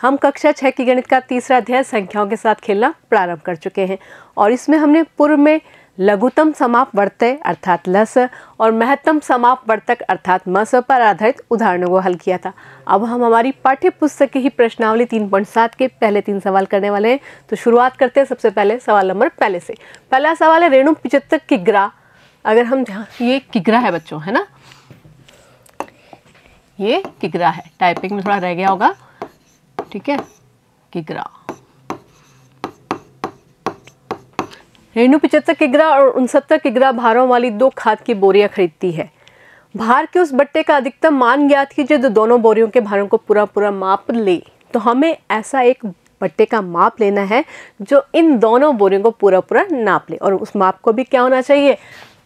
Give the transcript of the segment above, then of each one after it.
हम कक्षा 6 की गणित का तीसरा अध्याय संख्याओं के साथ खेलना प्रारंभ कर चुके हैं और इसमें हमने पूर्व में लघुतम समापवर्तय अर्थात लस और महत्तम समापवर्तक अर्थात मस पर आधारित उदाहरणों को हल किया था। अब हम हमारी पाठ्य पुस्तक की ही प्रश्नावली 3.7 के पहले 3 सवाल करने वाले हैं। तो शुरुआत करते हैं सबसे पहले सवाल नंबर पहले से। पहला सवाल है रेणु 75 किग्रा। अगर हम जहाँ ये किग्रा है बच्चों, है ना, ये किग्रा है, टाइपिंग में थोड़ा रह गया होगा, ठीक है। किग्रा, रेणु 75 किग्रा और 69 किग्रा भारों वाली 2 खाद की बोरियां खरीदती है। भार के उस बट्टे का अधिकतम मान ज्ञात कीजिए जो दोनों बोरियों के भारों को पूरा माप ले। तो हमें ऐसा एक बट्टे का माप लेना है जो इन दोनों बोरियों को पूरा नाप ले और उस माप को भी क्या होना चाहिए,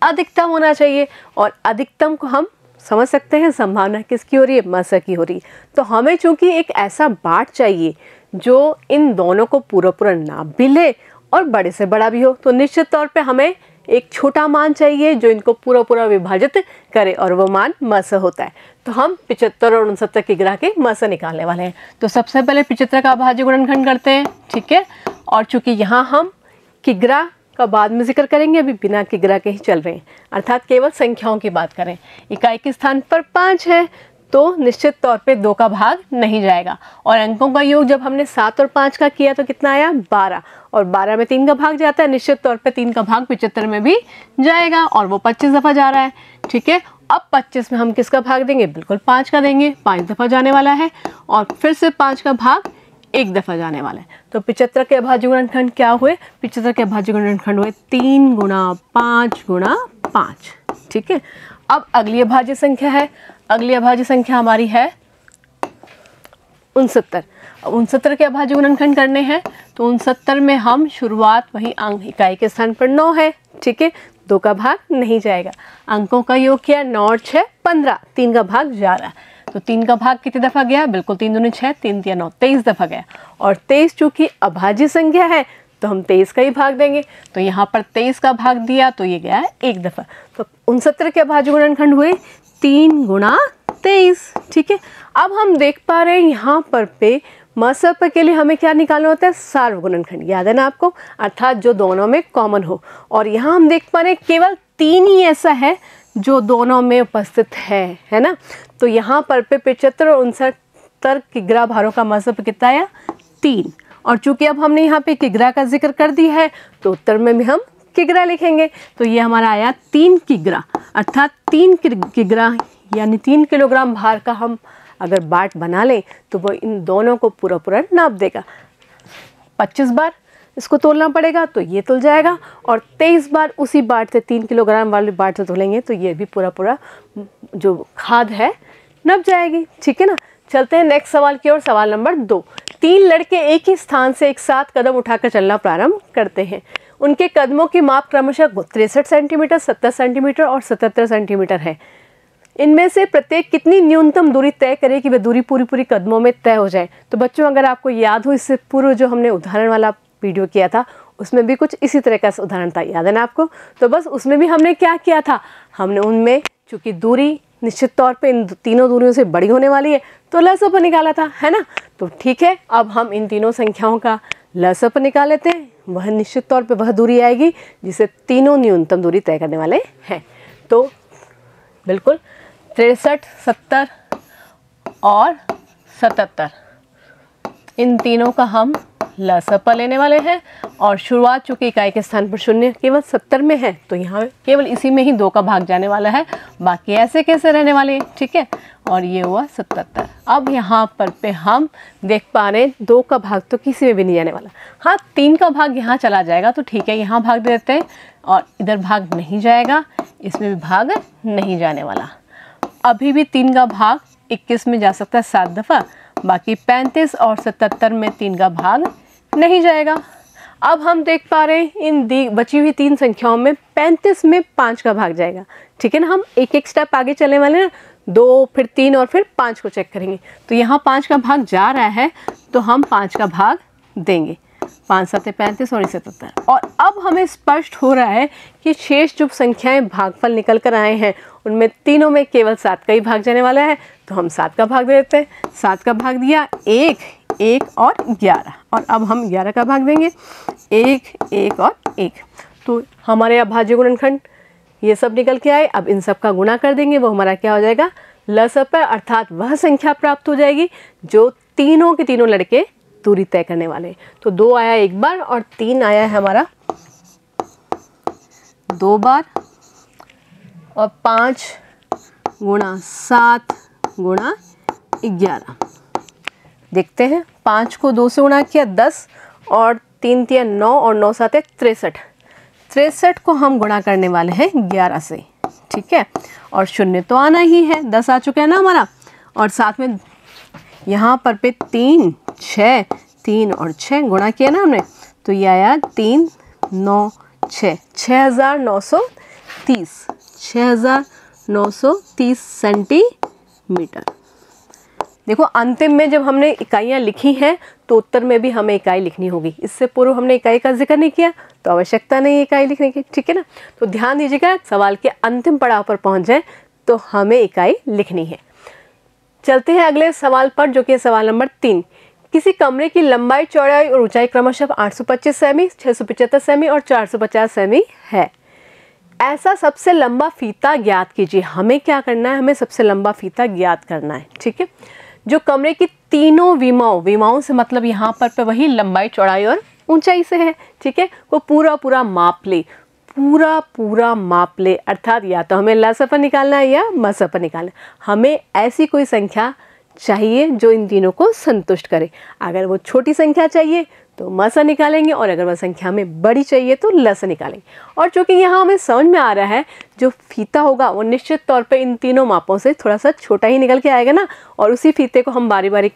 अधिकतम होना चाहिए। और अधिकतम को हम समझ सकते हैं संभावना किसकी हो रही है, मस की हो रही है। तो हमें चूंकि एक ऐसा बाट चाहिए जो इन दोनों को पूरा नाप भी ले और बड़े से बड़ा भी हो, तो निश्चित तौर पे हमें एक छोटा मान चाहिए जो इनको पूरा विभाजित करे और वो मान मस होता है। तो हम 75 और 69 किग्रा के मस निकालने वाले हैं। तो सबसे पहले 75 का अभाज्य गुणनखंड करते हैं, ठीक है। और चूंकि यहाँ हम किग्रा का बाद में जिक्र करेंगे, अभी बिना किग्रा के ही चल रहे हैं, अर्थात केवल संख्याओं की बात करें। इकाई के स्थान पर 5 है तो निश्चित तौर पे 2 का भाग नहीं जाएगा। और अंकों का योग जब हमने 7 और 5 का किया तो कितना आया, 12, और 12 में 3 का भाग जाता है, निश्चित तौर पे 3 का भाग 75 में भी जाएगा और वो 25 दफ़ा जा रहा है, ठीक है। अब 25 में हम किसका भाग देंगे, बिल्कुल 5 का देंगे, 5 दफ़ा जाने वाला है और फिर से 5 का भाग 1 दफ़ा जाने वाला है। तो 75 के अभाज्य गुणनखंड क्या हुए, 75 के अभाज्य गुणनखंड हुए 3 गुणा 5 गुणा 5, ठीक है। अब अगली अभाज्य संख्या है, अगली अभाज्य संख्या हमारी है 69। अब 69 के अभाज्य गुणनखंड करने हैं तो 69 में हम शुरुआत वही अंक इकाई के स्थान पर 9 है, ठीक है, 2 का भाग नहीं जाएगा। अंकों का योग किया 9 और 6 15, 3 का भाग जा रहा है। तो 3 का भाग कितनी दफ़ा गया, बिल्कुल 3 दूनी 6, 3 तिया 9, 23 दफ़ा गया। और 23 चूँकि अभाज्य संख्या है तो हम 23 का ही भाग देंगे। तो यहाँ पर 23 का भाग दिया तो ये गया है 1 दफ़ा। तो 69 के अभाज्य गुणनखंड हुए 3 गुणा 23, ठीक है। अब हम देख पा रहे हैं यहाँ पर पे मसप के लिए हमें क्या निकालना होता है, सार्वगुणनखंड, याद है ना आपको, अर्थात जो दोनों में कॉमन हो। और यहाँ हम देख पा रहे हैं केवल 3 ही ऐसा है जो दोनों में उपस्थित है ना। तो यहाँ पर पे 75 और 69 किग्रा भारों का मसप कितना आया, 3। और चूंकि अब हमने यहाँ पे किग्रा का जिक्र कर दिया है तो उत्तर में भी हम किग्रा लिखेंगे। तो ये हमारा आया 3 किग्रा, अर्थात 3 किग्रा यानी 3 किलोग्राम भार का हम अगर बाट बना लें तो वो इन दोनों को पूरा नाप देगा। 25 बार इसको तोलना पड़ेगा तो ये तुल जाएगा और 23 बार उसी बाट से 3 किलोग्राम वाली बाट से तोलेंगे तो ये भी पूरा जो खाद है नप जाएगी, ठीक है ना। चलते हैं नेक्स्ट सवाल की ओर। सवाल नंबर 2। 3 लड़के एक ही स्थान से एक साथ कदम उठाकर चलना प्रारंभ करते हैं। उनके कदमों की माप क्रमशः 63 सेंटीमीटर, 70 सेंटीमीटर और 77 सेंटीमीटर है। इनमें से प्रत्येक कितनी न्यूनतम दूरी तय करे कि वह दूरी पूरी कदमों में तय हो जाए। तो बच्चों अगर आपको याद हो, इससे पूर्व जो हमने उदाहरण वाला वीडियो किया था उसमें भी कुछ इसी तरह का उदाहरण था, याद है ना आपको। तो बस उसमें भी हमने क्या किया था, हमने उनमें चूँकि दूरी निश्चित तौर पे इन तीनों दूरियों से बड़ी होने वाली है तो लसप निकाला था, है ना। तो ठीक है, अब हम इन तीनों संख्याओं का लसप निकाल लेते हैं। वह निश्चित तौर पे वह दूरी आएगी जिसे तीनों न्यूनतम दूरी तय करने वाले हैं। तो बिल्कुल 63, 70 और 77 इन तीनों का हम लसप लेने वाले हैं। और शुरुआत चूँकि इकाई के स्थान पर 0 केवल 70 में है तो यहाँ केवल इसी में ही 2 का भाग जाने वाला है, बाकी ऐसे कैसे रहने वाले हैं, ठीक है। और ये हुआ 77। अब यहाँ पर पे हम देख पा रहे हैं 2 का भाग तो किसी में भी नहीं जाने वाला। हाँ, 3 का भाग यहाँ चला जाएगा तो ठीक है, यहाँ भाग देते हैं और इधर भाग नहीं जाएगा, इसमें भी भाग नहीं जाने वाला। अभी भी 3 का भाग 21 में जा सकता है 7 दफ़ा, बाकी 35 और 77 में 3 का भाग नहीं जाएगा। अब हम देख पा रहे हैं इन बची हुई 3 संख्याओं में 35 में 5 का भाग जाएगा, ठीक है ना। हम एक स्टेप आगे चलने वाले हैं, 2 फिर 3 और फिर 5 को चेक करेंगे। तो यहाँ 5 का भाग जा रहा है तो हम 5 का भाग देंगे, 5 7 35 और 77। और अब हमें स्पष्ट हो रहा है कि शेष जो संख्याएं भागफल निकल कर आए हैं उनमें तीनों में केवल 7 का ही भाग जाने वाला है। तो हम 7 का भाग दे देते हैं। 7 का भाग दिया 1, 1 और 11, और अब हम 11 का भाग देंगे 1, 1 और 1। तो हमारे अभाज्य गुणनखंड ये सब निकल के आए। अब इन सब का गुणा कर देंगे, वो हमारा क्या हो जाएगा, लसअ, अर्थात वह संख्या प्राप्त हो जाएगी जो तीनों के तीनों लड़के दूरी तय करने वाले। तो 2 आया एक बार और 3 आया है हमारा 2 बार, और 5 गुणा 7 गुणा 11। देखते हैं, 5 को 2 से गुणा किया 10, और 3 तिया 9 और 9 7 63। 63 को हम गुणा करने वाले हैं 11 से, ठीक है। और शून्य तो आना ही है, 10 आ चुका है ना हमारा, और साथ में यहाँ पर पे 3 6 3 और 6 गुणा किया ना हमने, तो ये आया 3 9 6 6930 6930 सेंटीमीटर। देखो अंतिम में जब हमने इकाइयाँ लिखी हैं तो उत्तर में भी हमें इकाई लिखनी होगी। इससे पूर्व हमने इकाई का जिक्र नहीं किया तो आवश्यकता नहीं है इकाई लिखने की, ठीक है ना। तो ध्यान दीजिएगा, सवाल के अंतिम पड़ाव पर पहुंच जाए तो हमें इकाई लिखनी है। चलते हैं अगले सवाल पर, जो कि सवाल नंबर 3। किसी कमरे की लंबाई, चौड़ाई और ऊंचाई क्रमशः 825 सेमी, 675 सेमी और 450 सेमी है। ऐसा सबसे लंबा फीता ज्ञात कीजिए। हमें क्या करना है, हमें सबसे लंबा फीता ज्ञात करना है, ठीक है। जो कमरे की तीनों विमाओं से मतलब यहाँ पर वही लंबाई, चौड़ाई और ऊंचाई से है, ठीक है। वो पूरा माप ले, पूरा माप ले, अर्थात या तो हमें लसअ निकालना है या मसअ निकालना है। हमें ऐसी कोई संख्या चाहिए जो इन तीनों को संतुष्ट करे। अगर वो छोटी संख्या चाहिए तो मसअ निकालेंगे, और अगर वह संख्या हमें बड़ी चाहिए तो लसअ निकालेंगे। और चूँकि यहाँ हमें समझ में आ रहा है जो फीता होगा वो निश्चित तौर पे इन तीनों मापों से थोड़ा सा छोटा ही निकल के आएगा ना, और उसी फीते को हम बारी बारी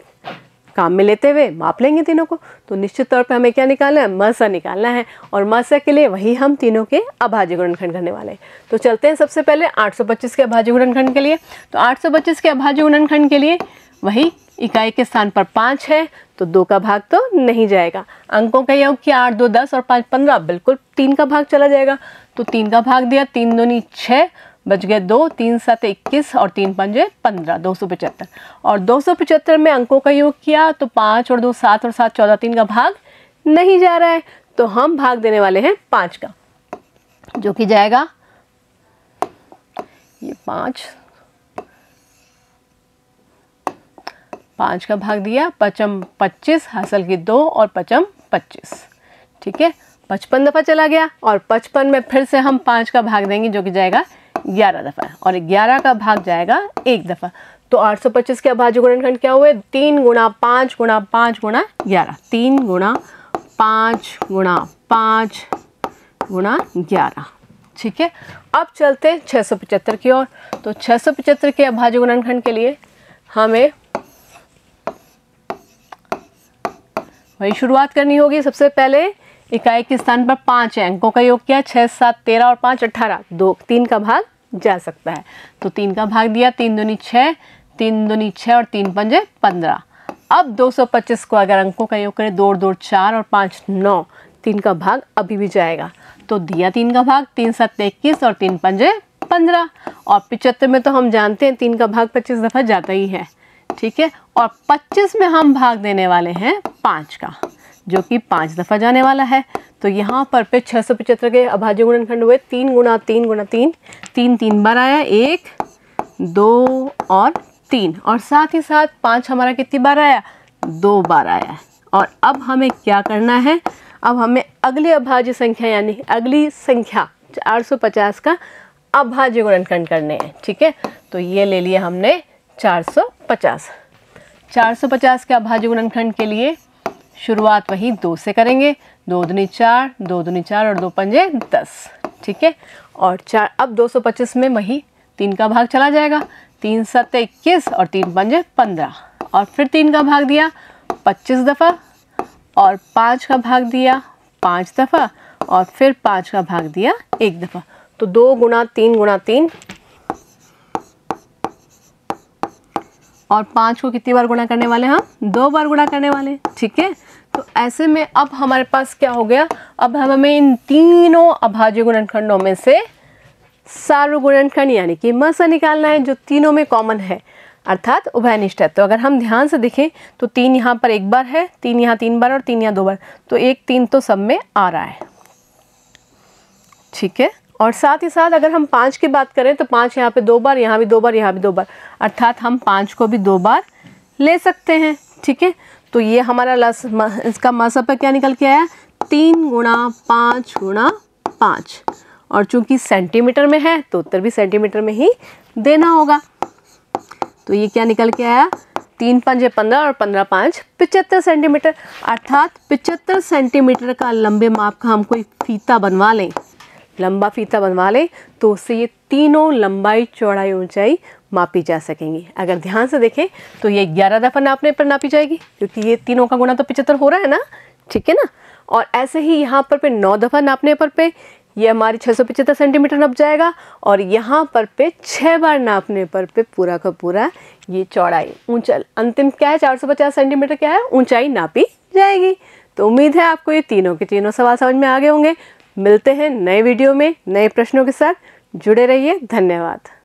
काम में लेते हुए माप लेंगे तीनों को। तो निश्चित तौर पे हमें क्या निकालना है, मसअ निकालना है, और मसअ के लिए वही हम तीनों के अभाज्य गुणनखंड करने वाले हैं। तो चलते हैं सबसे पहले 825 के अभाज्य गुणनखंड के लिए। तो 825 के अभाज्य गुणनखंड के लिए वही इकाई के स्थान पर 5 है, तो 2 का भाग तो नहीं जाएगा। अंकों का योग किया 8 2 10 और 5 15, बिल्कुल 3 का भाग चला जाएगा। तो 3 का भाग दिया, 3 दूनी 6, बच गए 2, 3 7 21 और 3 5 15, 275। और 275 में अंकों का योग किया तो 5 और 2 7 और 7 14, 3 का भाग नहीं जा रहा है, तो हम भाग देने वाले हैं 5 का, जो कि जाएगा ये 5 का भाग दिया, 5 25 हासिल की 2 और 5 25, ठीक है। 55 दफ़ा चला गया, और 55 में फिर से हम 5 का भाग देंगे, जो कि जाएगा 11 दफ़ा, और 11 का भाग जाएगा 1 दफ़ा। तो 825 के अभाज्य गुणनखंड क्या हुए, 3 गुणा 5 गुणा 5 गुणा 11, 3 गुणा 5 गुणा 5 गुणा 11, ठीक है। अब चलते हैं 675 की ओर। तो 675 के अभाज्य गुणनखंड के लिए हमें वही शुरुआत करनी होगी। सबसे पहले इकाई के स्थान पर 5 है, अंकों का योग किया 6 7 13 और 5 18, 3 का भाग जा सकता है। तो 3 का भाग दिया, 3 दूनी 6, 3 दूनी 6 और 3 पंजे 15। अब 225 को अगर अंकों का योग करें, 2 और 2 4 और 5 9, 3 का भाग अभी भी जाएगा। तो दिया 3 का भाग, 3 7 21 और 3 पंजे 15। और 75 में तो हम जानते हैं 3 का भाग 25 दफ़ा जाता ही है, ठीक है। और 25 में हम भाग देने वाले हैं 5 का, जो कि 5 दफ़ा जाने वाला है। तो यहाँ पर पे 675 के अभाज्य गुणनखंड हुए 3 गुणा 3 गुणा 3, 3 3 बार आया, 1 2 और 3, और साथ ही साथ 5 हमारा कितनी बार आया, 2 बार आया। और अब हमें क्या करना है, अब हमें अगली अभाज्य संख्या यानी अगली संख्या 850 का अभाज्य गुणनखंड करने हैं, ठीक है। तो ये ले लिया हमने 450। 450 के अभाज्य गुणनखंड के लिए शुरुआत वही 2 से करेंगे, 2 दूनी 4, 2 दूनी 4 और 2 पंजे 10, ठीक है। और 4 अब 225 में वही 3 का भाग चला जाएगा, 3 7 21 और 3 पंजे 15, और फिर 3 का भाग दिया 25 दफ़ा, और 5 का भाग दिया 5 दफ़ा, और फिर 5 का भाग दिया 1 दफ़ा। तो 2 गुणा 3 गुणा 3, और 5 को कितनी बार गुणा करने वाले हैं हम, 2 बार गुणा करने वाले, ठीक है। तो ऐसे में अब हमारे पास क्या हो गया, अब हमें इन तीनों अभाज्य गुणनखंडों में से सार्वगुणनखंड यानी कि मसअ निकालना है, जो तीनों में कॉमन है। अर्थात उभयनिष्ठ है। तो अगर हम ध्यान से देखें तो 3 यहाँ पर एक बार है, 3 यहाँ 3 बार और 3 यहाँ 2 बार, तो 1 3 तो सब में आ रहा है, ठीक है। और साथ ही साथ अगर हम 5 की बात करें तो 5 यहाँ पे 2 बार, यहाँ भी 2 बार, यहाँ भी 2 बार, अर्थात हम 5 को भी 2 बार ले सकते हैं, ठीक है। तो ये हमारा इसका मसप क्या निकल के आया, 3 गुणा 5 गुणा 5, और चूंकि सेंटीमीटर में है तो उत्तर भी सेंटीमीटर में ही देना होगा। तो ये क्या निकल के आया, 3 पंजे 15 और 15 5 75 सेंटीमीटर, अर्थात 75 सेंटीमीटर का लंबे माप का हम कोई फीता बनवा लें, लंबा फीता बनवा लें, तो उससे ये तीनों लंबाई चौड़ाई ऊंचाई मापी जा सकेंगी। अगर ध्यान से देखें तो ये 11 दफ़ा नापने पर नापी जाएगी, क्योंकि ये तीनों का गुणा तो 75 हो रहा है ना, ठीक है ना। और ऐसे ही यहाँ पर 9 दफ़ा नापने पर ये हमारी 675 सेंटीमीटर नप जाएगा, और यहाँ पर 6 बार नापने पर पूरा का पूरा ये चौड़ाई अंतिम क्या है, 450 सेंटीमीटर क्या है, ऊंचाई नापी जाएगी। तो उम्मीद है आपको ये तीनों के तीनों सवाल समझ में आ गए होंगे। मिलते हैं नए वीडियो में नए प्रश्नों के साथ, जुड़े रहिए, धन्यवाद।